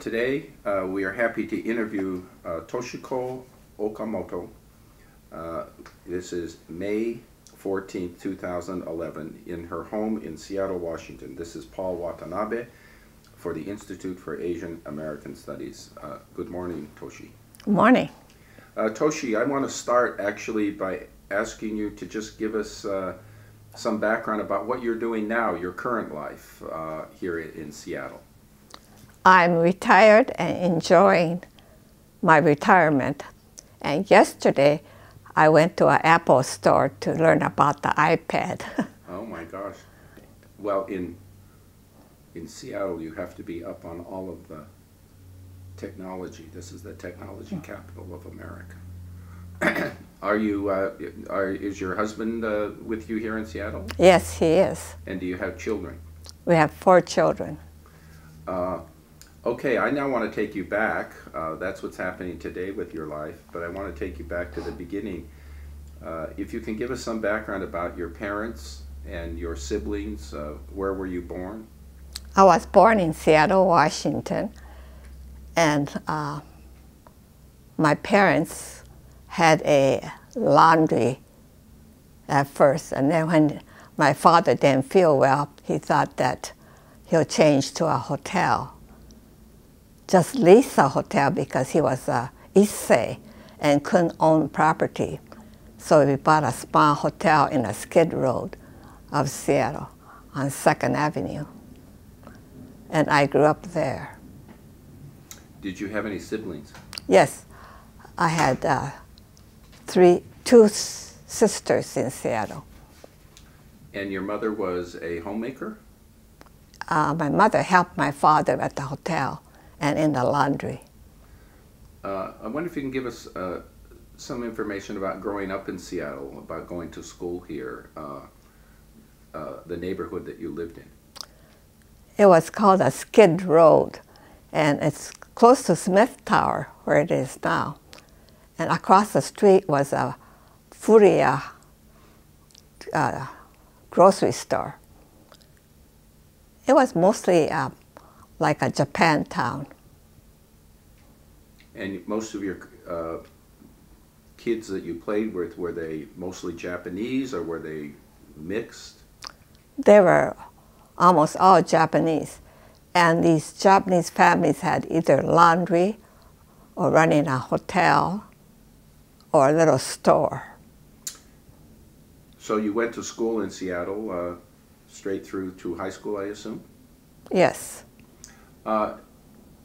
Today, we are happy to interview Toshiko Okamoto. This is May 14th, 2011, in her home in Seattle, Washington. This is Paul Watanabe for the Institute for Asian American Studies. Good morning, Toshi. Good morning. Toshi, I want to start actually by asking you to just give us some background about what you're doing now, your current life here in Seattle. I'm retired and enjoying my retirement. And yesterday, I went to an Apple store to learn about the iPad. Oh my gosh. Well, in Seattle, you have to be up on all of the technology. This is the technology capital of America. Is your husband with you here in Seattle? Yes, he is. And do you have children? We have 4 children. Okay, I now want to take you back. That's what's happening today with your life, but I want to take you back to the beginning. If you can give us some background about your parents and your siblings, where were you born? I was born in Seattle, Washington, and my parents had a laundry at first, and then when my father didn't feel well, he thought that he'll change to a hotel. Just lease a hotel because he was East Bay and couldn't own property. So we bought a small hotel in a skid road of Seattle on 2nd Avenue. And I grew up there. Did you have any siblings? Yes, I had two sisters in Seattle. And your mother was a homemaker? My mother helped my father at the hotel and in the laundry. I wonder if you can give us some information about growing up in Seattle, about going to school here, the neighborhood that you lived in. It was called a skid road, and it's close to Smith Tower, where it is now. And across the street was a Furia grocery store. It was mostly like a Japan town. And most of your kids that you played with, were they mostly Japanese or were they mixed? They were almost all Japanese. And these Japanese families had either laundry or running a hotel or a little store. So you went to school in Seattle straight through to high school, I assume? Yes.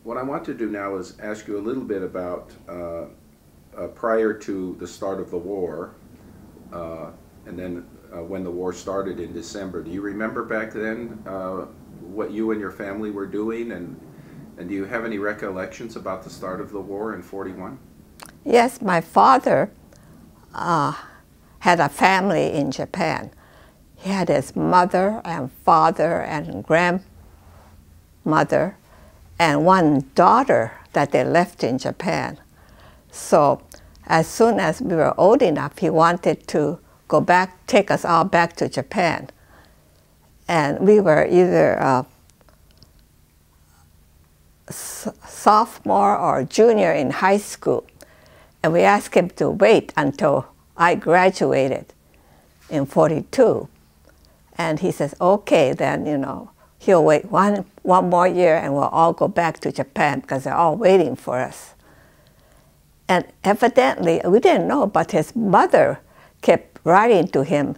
What I want to do now is ask you a little bit about prior to the start of the war, and then when the war started in December. Do you remember back then what you and your family were doing, and do you have any recollections about the start of the war in '41? Yes, my father had a family in Japan. He had his mother and father and grandmother and one daughter that they left in Japan. So as soon as we were old enough, he wanted to go back, take us all back to Japan. And we were either sophomore or junior in high school. And we asked him to wait until I graduated in '42. And he says, okay, then, you know, he'll wait one more year and we'll all go back to Japan because they're all waiting for us. And evidently, we didn't know, but his mother kept writing to him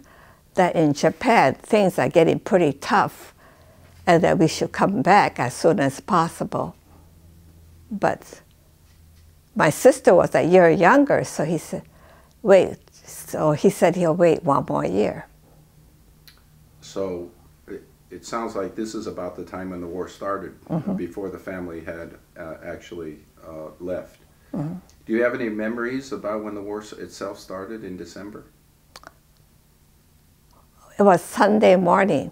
that in Japan, things are getting pretty tough and that we should come back as soon as possible. But my sister was a year younger, so he said, wait. So he said he'll wait one more year. So it sounds like this is about the time when the war started, before the family had actually left. Do you have any memories about when the war itself started in December? It was Sunday morning,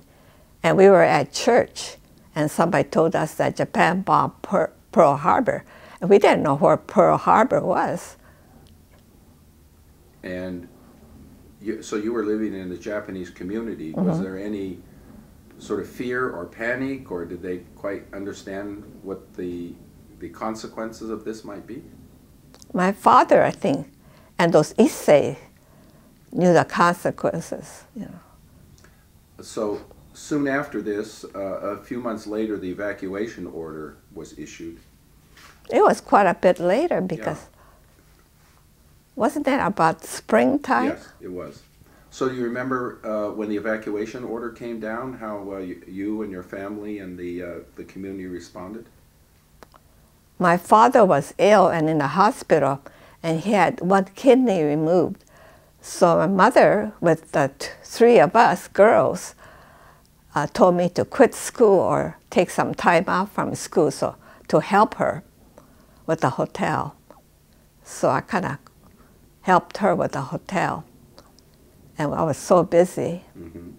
and we were at church, and somebody told us that Japan bombed Pearl Harbor, and we didn't know where Pearl Harbor was. And so you were living in the Japanese community. Was there any sort of fear or panic, or did they quite understand what the the consequences of this might be? My father, I think, and those Issei knew the consequences. You know. So soon after this, a few months later, the evacuation order was issued. It was quite a bit later because wasn't that about springtime? Yes, it was. So do you remember when the evacuation order came down, how you and your family and the community responded? My father was ill and in the hospital, and he had one kidney removed. So my mother, with the three of us girls, told me to quit school or take some time off from school so to help her with the hotel. So I kind of helped her with the hotel. And I was so busy. Mm-hmm.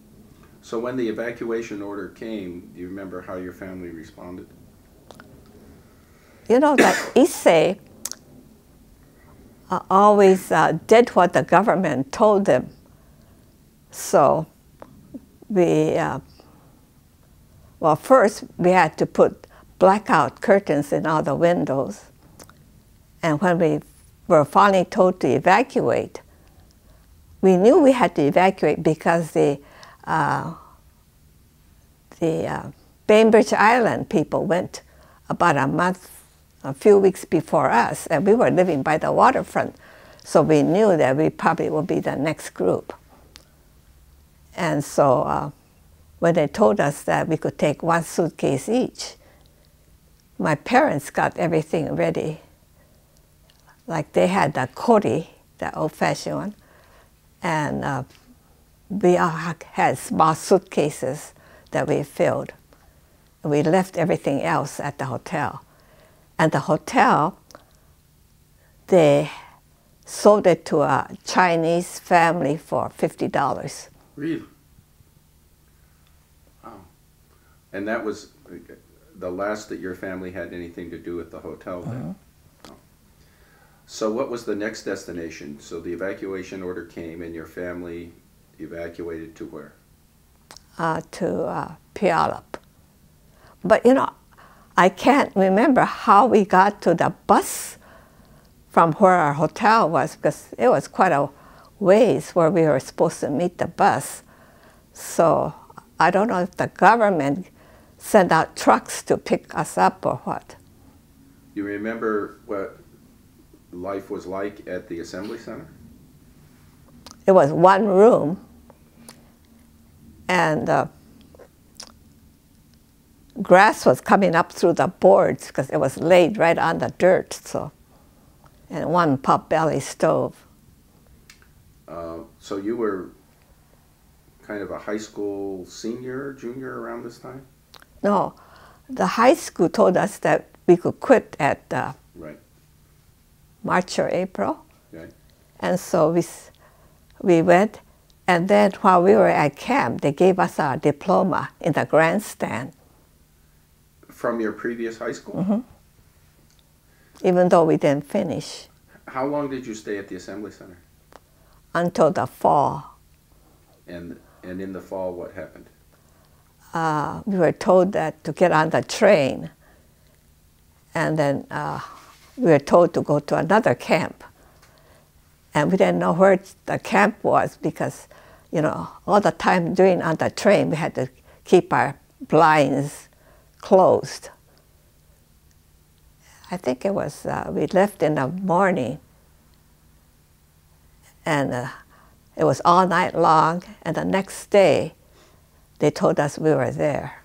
So when the evacuation order came, do you remember how your family responded? You know, that Issei always did what the government told them. So we, well, first we had to put blackout curtains in all the windows. And when we were finally told to evacuate, we knew we had to evacuate because the Bainbridge Island people went about a few weeks before us, and we were living by the waterfront. So we knew that we probably would be the next group. And so when they told us that we could take one suitcase each, my parents got everything ready. Like they had the kori, the old-fashioned one, and we all had small suitcases that we filled. We left everything else at the hotel. And the hotel, they sold it to a Chinese family for $50. Really? Wow. And that was the last that your family had anything to do with the hotel then? Mm-hmm. Oh. So what was the next destination? So the evacuation order came and your family evacuated to where? To Puyallup. But you know, I can't remember how we got to the bus from where our hotel was, because it was quite a ways where we were supposed to meet the bus. So I don't know if the government sent out trucks to pick us up or what. You remember what life was like at the Assembly Center? It was one room, and grass was coming up through the boards because it was laid right on the dirt. So, and one pot-belly stove. So you were kind of a high school senior, junior around this time? No, the high school told us that we could quit at right. March or April. Okay. And so we went, and then while we were at camp, they gave us our diploma in the grandstand. From your previous high school? Mm-hmm. Even though we didn't finish. How long did you stay at the Assembly Center? Until the fall. And in the fall, what happened? We were told that to get on the train, and then we were told to go to another camp. And we didn't know where the camp was because, you know, all the time during on the train, we had to keep our blinds closed. I think it was, we left in the morning, and it was all night long, and the next day, they told us we were there.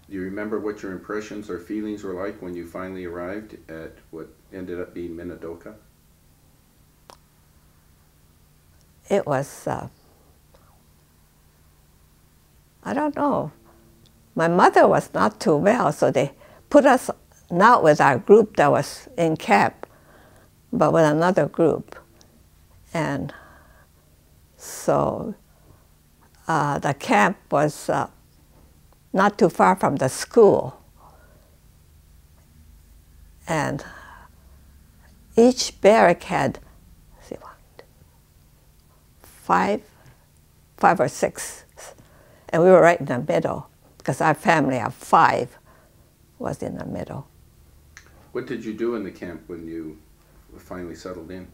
Do you remember what your impressions or feelings were like when you finally arrived at what ended up being Minidoka? It was, I don't know. My mother was not too well, so they put us not with our group that was in camp, but with another group. And so the camp was not too far from the school. And each barrack had, let's see, five or six. And we were right in the middle, because our family of 5 was in the middle. What did you do in the camp when you finally settled in?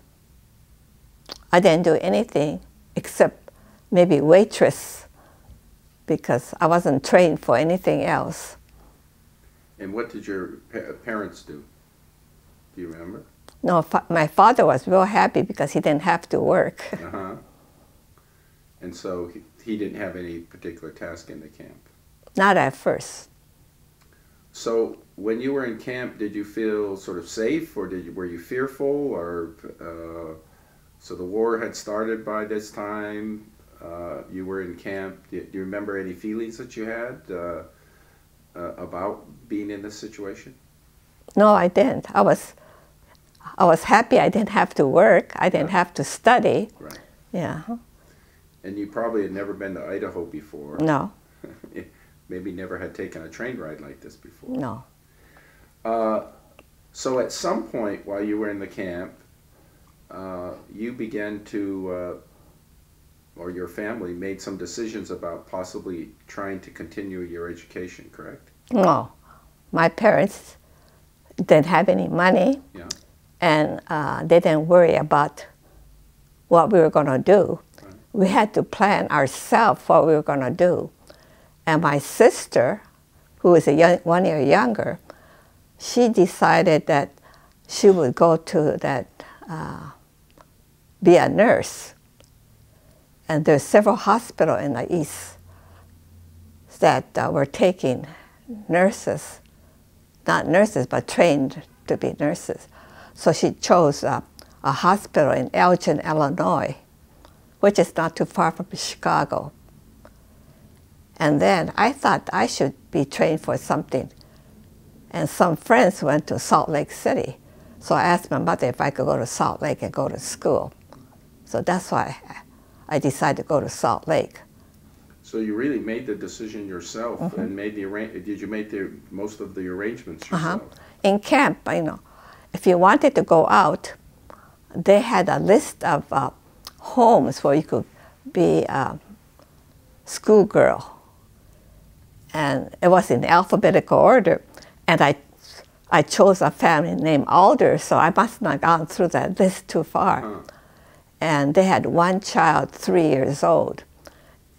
I didn't do anything except maybe waitress, because I wasn't trained for anything else. And what did your parents do? Do you remember? No, my father was real happy because he didn't have to work. Uh-huh. And so he didn't have any particular task in the camp? Not at first. So when you were in camp, did you feel sort of safe, or were you fearful, or so the war had started by this time? You were in camp. Do you remember any feelings that you had about being in this situation? No, I didn't. I was happy I didn't have to work. I didn't have to study. Right. Yeah. And you probably had never been to Idaho before. No. Maybe never had taken a train ride like this before. No. So at some point while you were in the camp, you began to, or your family made some decisions about possibly trying to continue your education, correct? No. My parents didn't have any money. Yeah. And they didn't worry about what we were going to do. Right. We had to plan ourselves what we were going to do. And my sister, who is 1 year younger, she decided that she would go to be a nurse. And there's several hospitals in the East that were taking nurses, not nurses, but trained to be nurses. So she chose a hospital in Elgin, Illinois, which is not too far from Chicago. And then I thought I should be trained for something. And some friends went to Salt Lake City. So I asked my mother if I could go to Salt Lake and go to school. So that's why I decided to go to Salt Lake. So you really made the decision yourself, mm-hmm. and did you make most of the arrangements yourself? In camp, if you wanted to go out, they had a list of homes where you could be a schoolgirl. And it was in alphabetical order. And I chose a family named Alder, so I must not have gone through that list too far. Huh. And they had one child, 3 years old.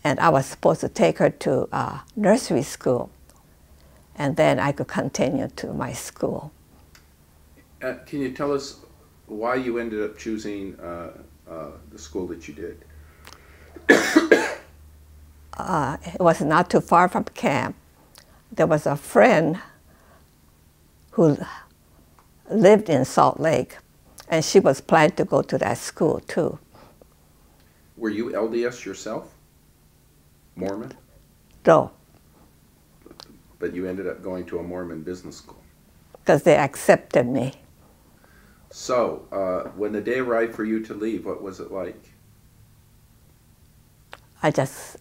And I was supposed to take her to nursery school. And then I could continue to my school. Can you tell us why you ended up choosing the school that you did? It was not too far from camp. There was a friend who lived in Salt Lake, and she was planning to go to that school too. Were you LDS yourself? Mormon? No. But you ended up going to a Mormon business school? Because they accepted me. So, when the day arrived for you to leave, what was it like? I just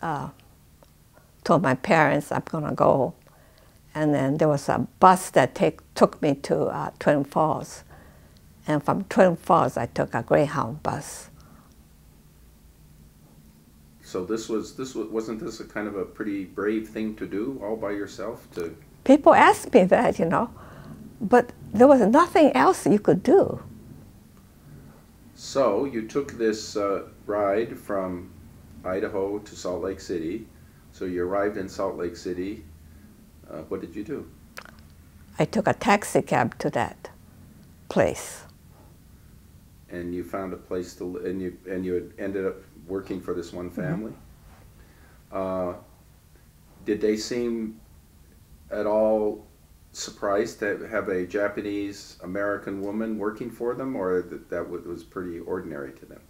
told my parents I'm going to go. And then there was a bus that took me to Twin Falls. And from Twin Falls, I took a Greyhound bus. So wasn't this a kind of a pretty brave thing to do, all by yourself? People asked me that, but there was nothing else you could do. So you took this ride from Idaho to Salt Lake City. So you arrived in Salt Lake City. What did you do? I took a taxi cab to that place. And you found a place to live, and you had ended up working for this one family. Mm-hmm. Did they seem at all surprised to have a Japanese American woman working for them, or that was pretty ordinary to them?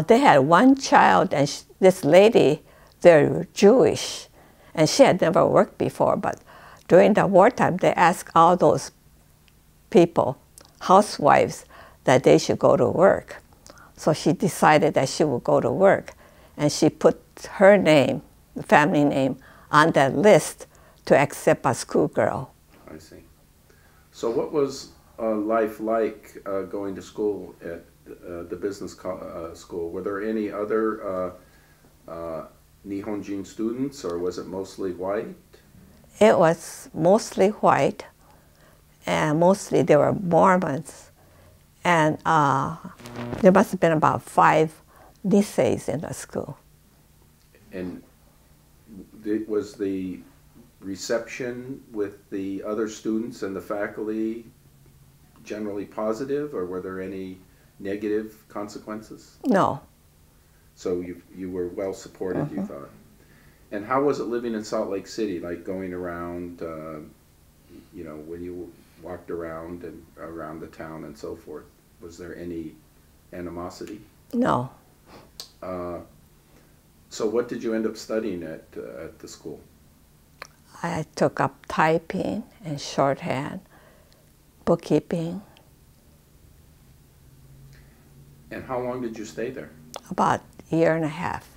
They had one child, and this lady, they're Jewish, and she had never worked before, but during the wartime, they asked all those people, housewives, that they should go to work. So she decided that she would go to work, and she put her name, the family name, on that list to accept a schoolgirl. I see. So what was life like going to school at the business school? Were there any other Nihonjin students, or was it mostly white? It was mostly white, and mostly they were Mormons. And there must have been about 5 Niseis in the school. And was the reception with the other students and the faculty generally positive, or were there any negative consequences? No. So you were well supported, you thought. And how was it living in Salt Lake City, like going around, you know, when you walked around and around the town and so forth? Was there any animosity? No. So what did you end up studying at the school? I took up typing and shorthand, bookkeeping. And how long did you stay there? About a year and a half.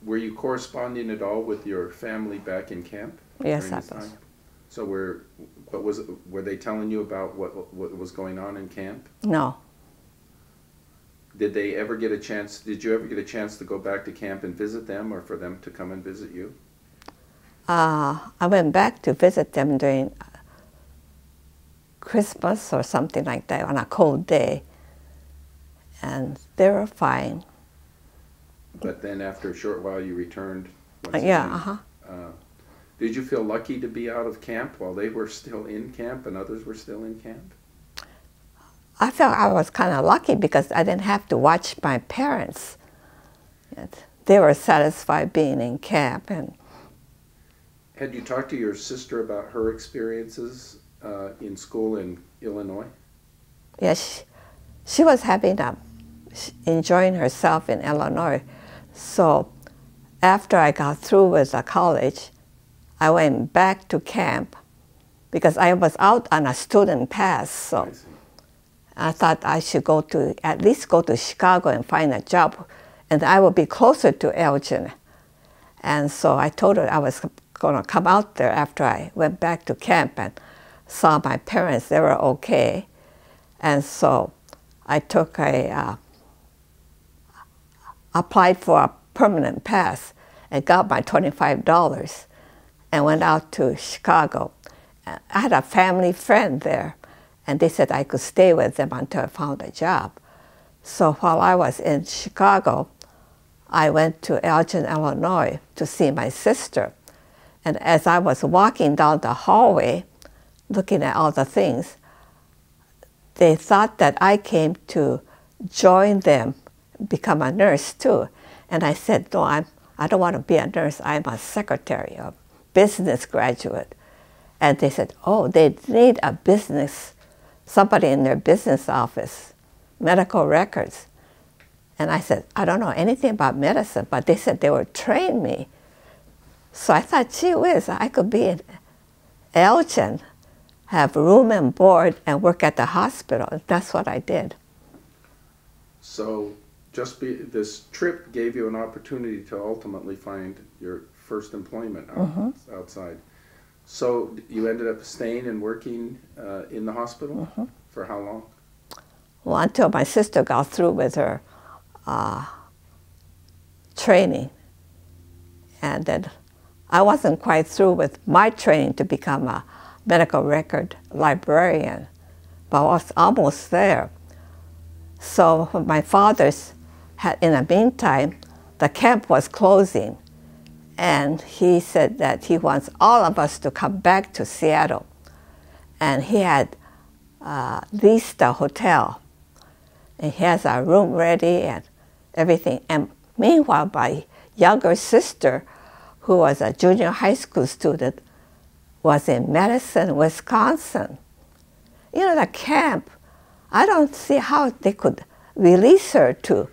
Were you corresponding at all with your family back in camp? Yes, I this was. time? So were they telling you about what was going on in camp? No. Did you ever get a chance to go back to camp and visit them, or for them to come and visit you? I went back to visit them during Christmas or something like that on a cold day, and they were fine. But then after a short while you returned once Yeah, again. Did you feel lucky to be out of camp while they were still in camp and others were still in camp? I felt I was kind of lucky because I didn't have to watch my parents. They were satisfied being in camp. And had you talked to your sister about her experiences in school in Illinois? yes, she was enjoying herself in Illinois. So after I got through with the college, I went back to camp because I was out on a student pass. So I thought I should at least go to Chicago and find a job, and I would be closer to Elgin. And so I told her I was going to come out there after I went back to camp and saw my parents. They were okay. And so I applied for a permanent pass and got my $25 and went out to Chicago. I had a family friend there, and they said I could stay with them until I found a job. So while I was in Chicago, I went to Elgin, Illinois to see my sister. And as I was walking down the hallway, looking at all the things, they thought that I came to join them, become a nurse too. And I said, no, I don't want to be a nurse. I'm a secretary, a business graduate. And they said, oh, they need somebody in their business office, medical records. And I said, I don't know anything about medicine, but they said they would train me. So I thought, gee whiz, I could be in Elgin, have room and board, and work at the hospital. That's what I did. So this trip gave you an opportunity to ultimately find your first employment outside. So you ended up staying and working in the hospital for how long? Well, until my sister got through with her training. And then I wasn't quite through with my training to become a medical record librarian, but I was almost there. So my father's in the meantime, the camp was closing, and he said that he wants all of us to come back to Seattle. And he had leased a hotel, and he has a room ready and everything. And meanwhile, my younger sister, who was a junior high school student, was in Madison, Wisconsin. You know, the camp, I don't see how they could release her to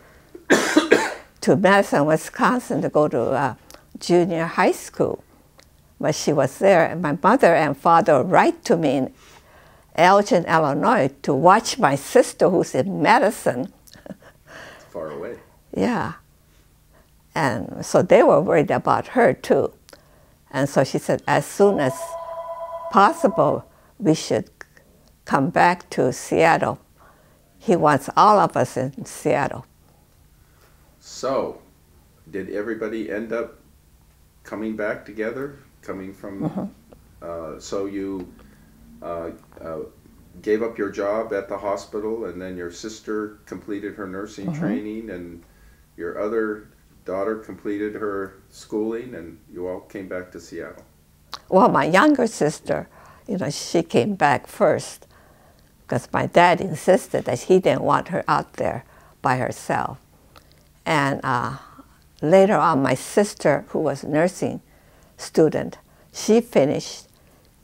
Madison, Wisconsin to go to junior high school. But she was there, and my mother and father write to me in Elgin, Illinois, to watch my sister who's in Madison. Far away. Yeah. And so they were worried about her too. And so she said, as soon as possible, we should come back to Seattle. He wants all of us in Seattle. So, did everybody end up coming back together coming from. So you gave up your job at the hospital, and then your sister completed her nursing training, and your other daughter completed her schooling, and you all came back to Seattle. Well, my younger sister, she came back first because my dad insisted that he didn't want her out there by herself. And later on, my sister, who was a nursing student, she finished,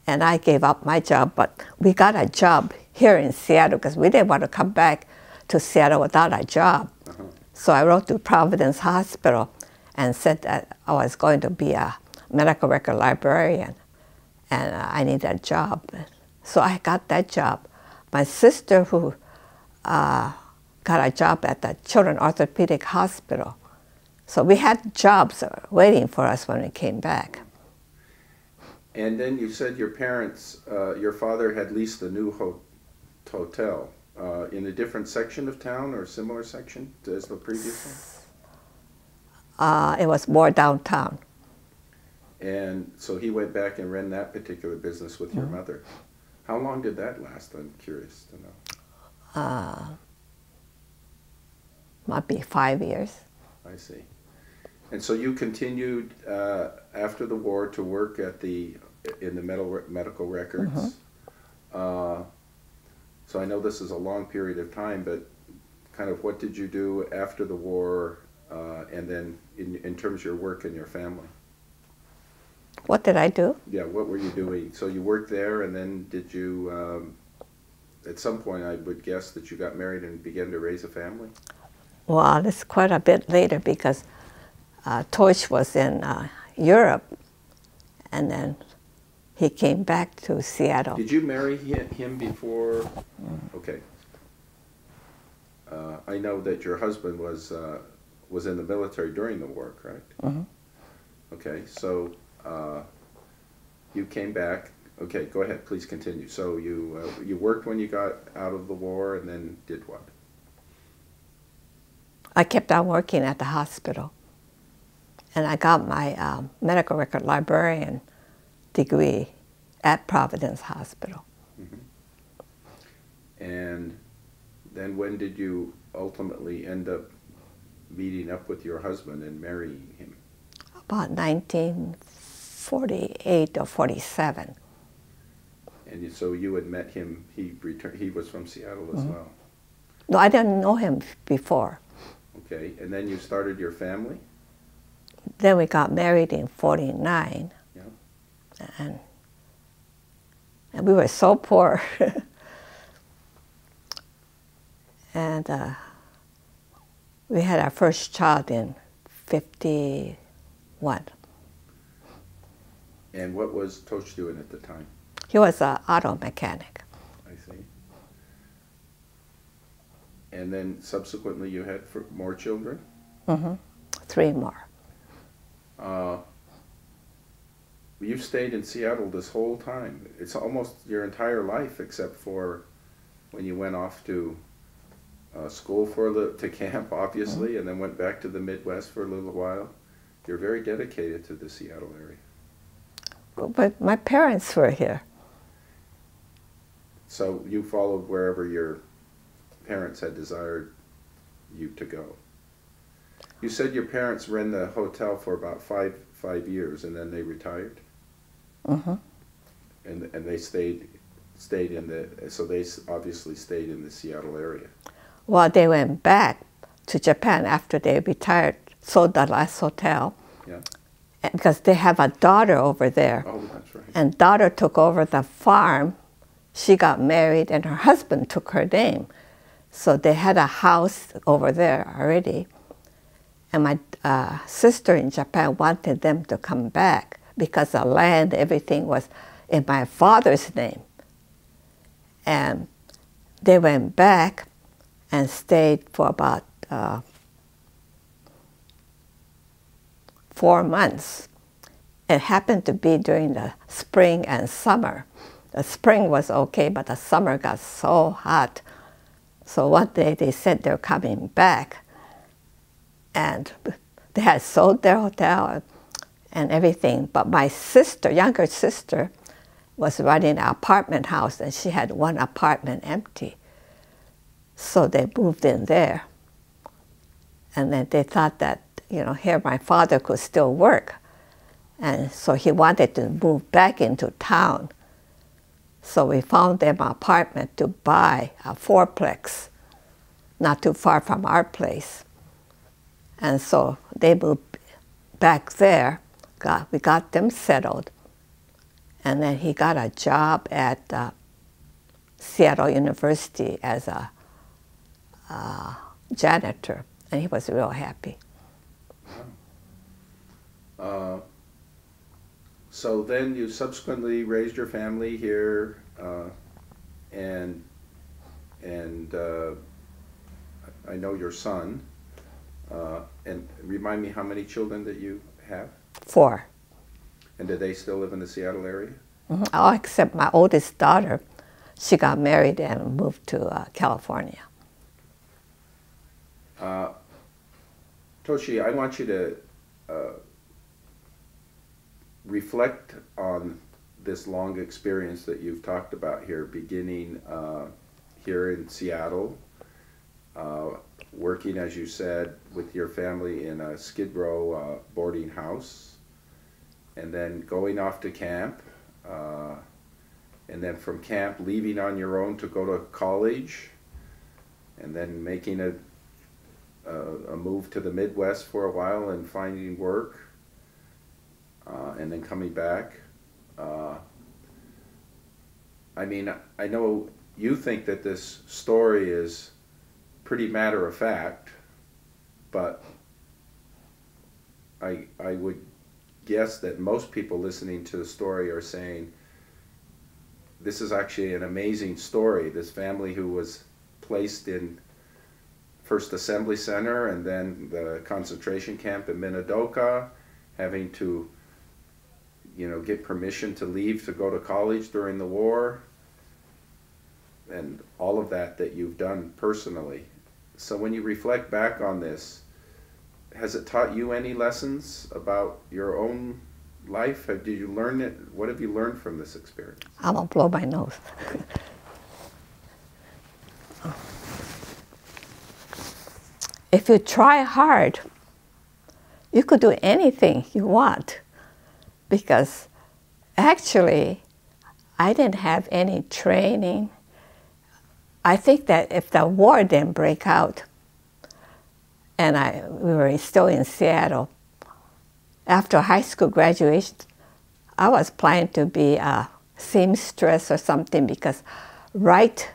and I gave up my job. But we got a job here in Seattle because we didn't want to come back to Seattle without a job. So I wrote to Providence Hospital and said that I was going to be a medical record librarian, and I needed a job. So I got that job. My sister, who got a job at the Children's Orthopedic Hospital. So we had jobs waiting for us when we came back. And then you said your parents, your father had leased a new hotel in a different section of town or similar section as the previous one? It was more downtown. And so he went back and ran that particular business with your mother. How long did that last? I'm curious to know. Might be 5 years. I see. And so you continued after the war to work at in the medical records. So I know this is a long period of time, but kind of what did you do after the war, and then in terms of your work and your family? What did I do? Yeah, what were you doing? So you worked there, and then did you, at some point I would guess that you got married and began to raise a family? Well, it's quite a bit later because Tosh was in Europe, and then he came back to Seattle. Did you marry him before? Okay. I know that your husband was in the military during the war, correct? Okay, so you came back. Okay, go ahead, please continue. So you worked when you got out of the war, and then did what? I kept on working at the hospital, and I got my medical record librarian degree at Providence Hospital. And then when did you ultimately end up meeting up with your husband and marrying him? About 1948 or 47. And so you had met him, he was from Seattle as well? No, I didn't know him before. Okay, and then you started your family? Then we got married in 49. Yeah. And we were so poor. And we had our first child in 51. And what was Tosh doing at the time? He was an auto mechanic. I see. And then subsequently you had more children? 3 more. You stayed in Seattle this whole time. It's almost your entire life, except for when you went off to school to camp, obviously, and then went back to the Midwest for a little while. You're very dedicated to the Seattle area. But my parents were here. So you followed wherever your parents had desired you to go. You said your parents ran the hotel for about five years, and then they retired. And they stayed in so they obviously stayed in the Seattle area. Well, they went back to Japan after they retired, sold the last hotel. Yeah. Because they have a daughter over there. Oh, that's right. And daughter took over the farm. She got married, and her husband took her name. So they had a house over there already. And my sister in Japan wanted them to come back because the land, everything was in my father's name. And they went back and stayed for about 4 months. It happened to be during the spring and summer. The spring was okay, but the summer got so hot. So one day they said they're coming back. And they had sold their hotel, and everything. But my sister, younger sister, was running an apartment house, and she had one apartment empty. So they moved in there. And then they thought that, you know, here my father could still work. And so he wanted to move back into town. So we found them an apartment to buy, a fourplex, not too far from our place. And so they moved back there. We got them settled. And then he got a job at Seattle University as a janitor, and he was real happy. So then you subsequently raised your family here, and I know your son. And remind me how many children that you have? 4. And do they still live in the Seattle area? Mm-hmm. All except my oldest daughter. She got married and moved to California. Toshi, I want you to reflect on this long experience that you've talked about here, beginning here in Seattle, working, as you said, with your family in a Skid Row boarding house, and then going off to camp, and then from camp leaving on your own to go to college, and then making a move to the Midwest for a while and finding work, and then coming back. I mean, I know you think that this story is pretty matter of fact, but I would guess that most people listening to the story are saying, this is actually an amazing story. This family who was placed in first assembly center and then the concentration camp in Minidoka, having to, you know, get permission to leave to go to college during the war, and all of that you've done personally. So when you reflect back on this, has it taught you any lessons about your own life? Did you learn it? What have you learned from this experience? I'm gonna blow my nose. If you try hard, you could do anything you want, because actually I didn't have any training. I think that if the war didn't break out and we were still in Seattle, after high school graduation, I was planning to be a seamstress or something, because right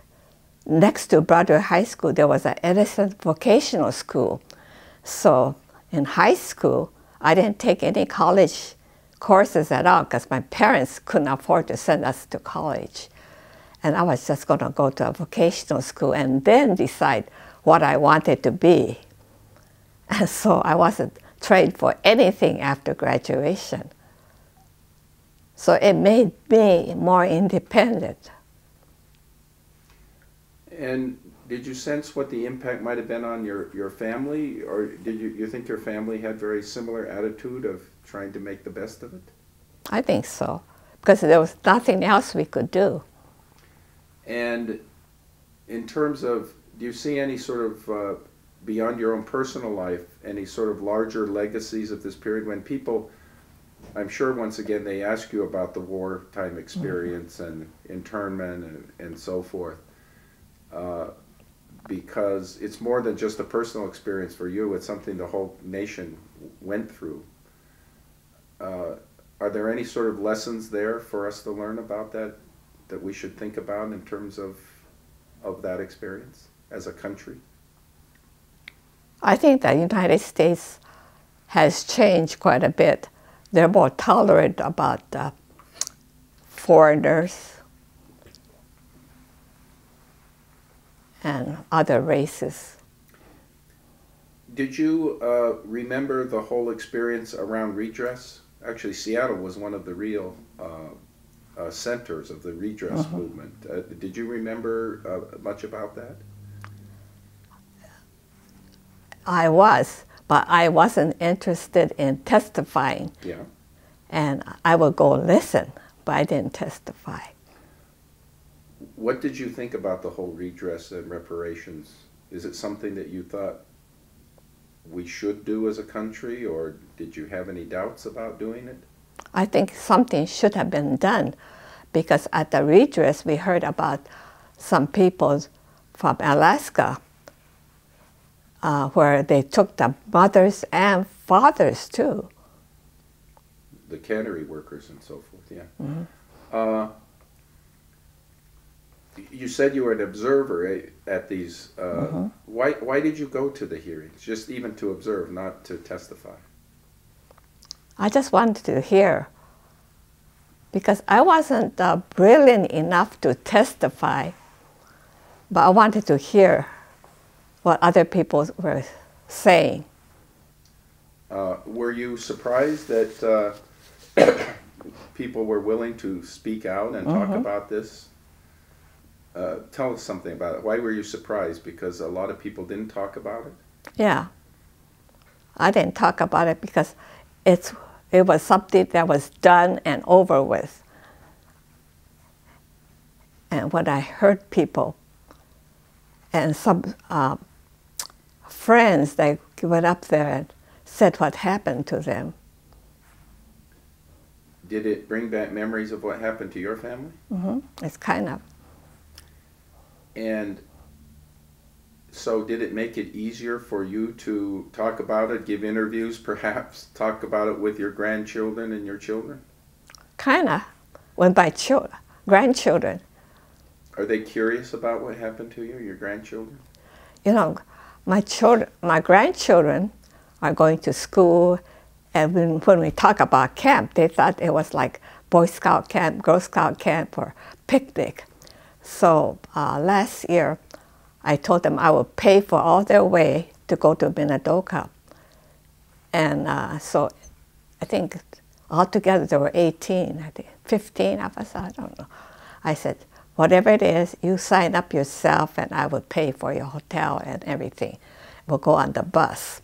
next to Broadway High School, there was an Edison vocational school. So in high school, I didn't take any college courses at all because my parents couldn't afford to send us to college. And I was just going to go to a vocational school and then decide what I wanted to be. And so I wasn't trained for anything after graduation. So it made me more independent. And did you sense what the impact might have been on your family, or did you think your family had very similar attitude of trying to make the best of it? I think so, because there was nothing else we could do. And in terms of, do you see any sort of, beyond your own personal life, any sort of larger legacies of this period when people, I'm sure once again they ask you about the wartime experience and internment and so forth, because it's more than just a personal experience for you, it's something the whole nation went through. Are there any sort of lessons there for us to learn about that we should think about in terms of that experience as a country? I think the United States has changed quite a bit. They're more tolerant about foreigners and other races. Did you remember the whole experience around redress? Actually, Seattle was one of the real centers of the redress movement. Did you remember much about that? I was, but I wasn't interested in testifying. Yeah. And I would go listen, but I didn't testify. What did you think about the whole redress and reparations? Is it something that you thought we should do as a country, or did you have any doubts about doing it? I think something should have been done, because at the redress we heard about some people from Alaska where they took the mothers and fathers too. The cannery workers and so forth, yeah. Mm-hmm. You said you were an observer at these. Mm-hmm. Why did you go to the hearings? Just even to observe, not to testify? I just wanted to hear, because I wasn't brilliant enough to testify, but I wanted to hear what other people were saying. Were you surprised that people were willing to speak out and talk about this? Tell us something about it. Why were you surprised? Because a lot of people didn't talk about it? Yeah. I didn't talk about it because it was something that was done and over with. And when I heard people and some friends, they went up there and said what happened to them. Did it bring back memories of what happened to your family? Mm-hmm. It's kind of. And so did it make it easier for you to talk about it, give interviews, perhaps talk about it with your grandchildren and your children? Kind of. With my grandchildren. Are they curious about what happened to you, your grandchildren? You know, my grandchildren are going to school, and when we talk about camp, they thought it was like Boy Scout camp, Girl Scout camp, or picnic. So last year, I told them I would pay for all their way to go to Minidoka. And so I think altogether there were 18, I think 15 of us, I don't know. I said, whatever it is, you sign up yourself and I will pay for your hotel and everything. We'll go on the bus.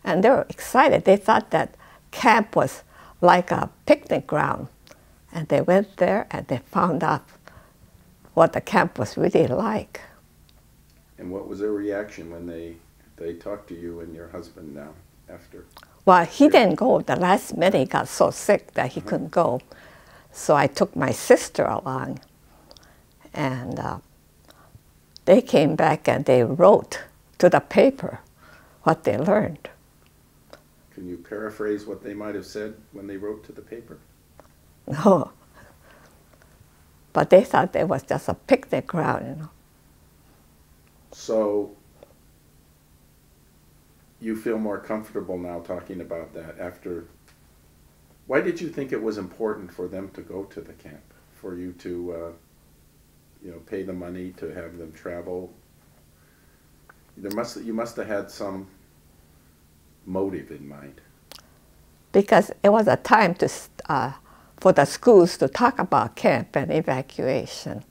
And they were excited. They thought that camp was like a picnic ground. And they went there and they found out what the camp was really like. And what was their reaction when they talked to you and your husband now after? Well, he didn't go. The last minute he got so sick that he couldn't go. So I took my sister along. And they came back and they wrote to the paper what they learned. Can you paraphrase what they might have said when they wrote to the paper? No. But they thought it was just a picnic ground, you know. So you feel more comfortable now talking about that after. Why did you think it was important for them to go to the camp? For you to pay the money to have them travel? You must have had some motive in mind. Because it was a time to for the schools to talk about camp and evacuation.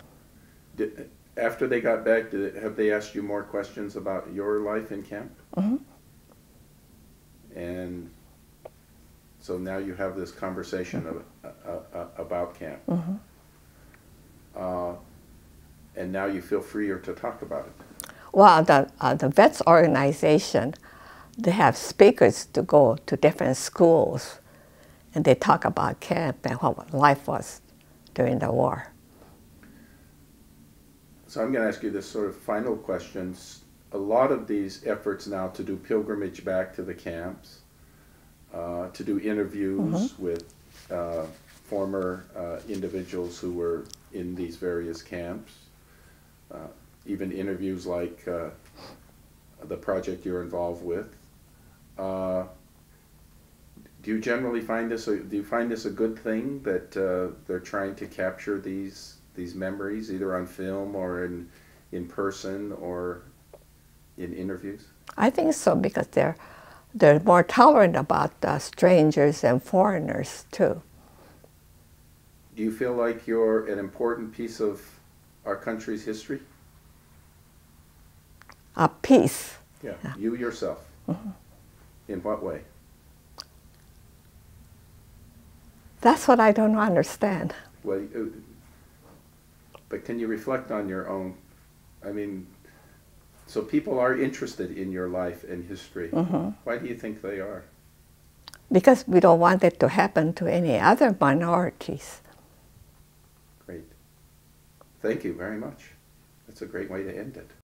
After they got back, have they asked you more questions about your life in camp? Mm-hmm. And so now you have this conversation about camp. Mm-hmm. And now you feel freer to talk about it. Well, the vets organization, they have speakers to go to different schools, and they talk about camp and what life was during the war. So I'm going to ask you this sort of final question. A lot of these efforts now to do pilgrimage back to the camps, to do interviews with former individuals who were in these various camps, even interviews like the project you're involved with. Do you generally find this? Do you find this a good thing that they're trying to capture these memories, either on film or in person or in interviews? I think so, because they're more tolerant about strangers and foreigners too. Do you feel like you're an important piece of our country's history? A piece. Yeah, you yourself. In what way? That's what I don't understand. Well, but can you reflect on your own? I mean, so people are interested in your life and history. Why do you think they are? Because we don't want it to happen to any other minorities. Great. Thank you very much. That's a great way to end it.